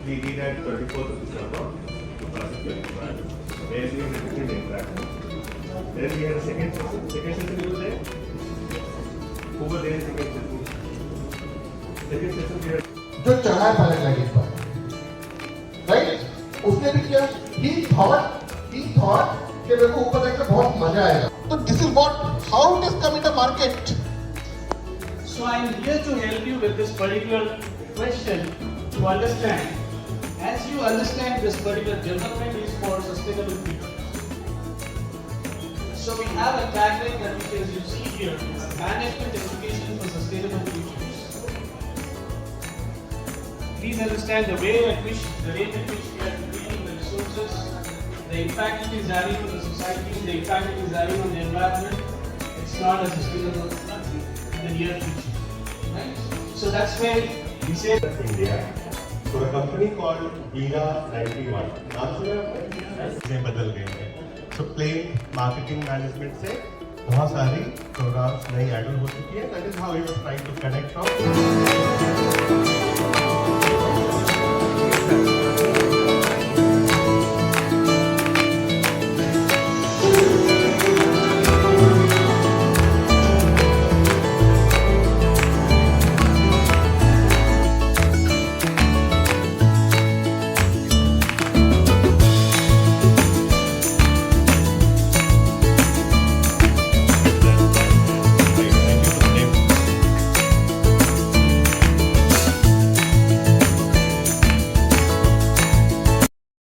We did at 24th of December 2021. Where we had a different interaction. Then we had a second session. Second session you were there? Who were there in second session? Second session we had. जो चढ़ा है pilot line पर, right? उसने भी किया. He thought कि मेरे को ऊपर जाकर बहुत मजा आएगा. तो this is how it is come in the market. So I am here to help you with this particular question to understand. As you understand, this particular development is for sustainable future. So we have a tagline that which as you see here, management education for sustainable futures. Please understand the rate at which we are creating the resources, the impact it is having on the society, the impact it is having on the environment. It's not a sustainable in the near future. Right? So that's where we say India. For a company called ERA 91. नाम सुना आपने? बदल गए हैं. So plain marketing management से बहुत सारी programs नई add-on हो चुकी है. That is how he was trying to connect from.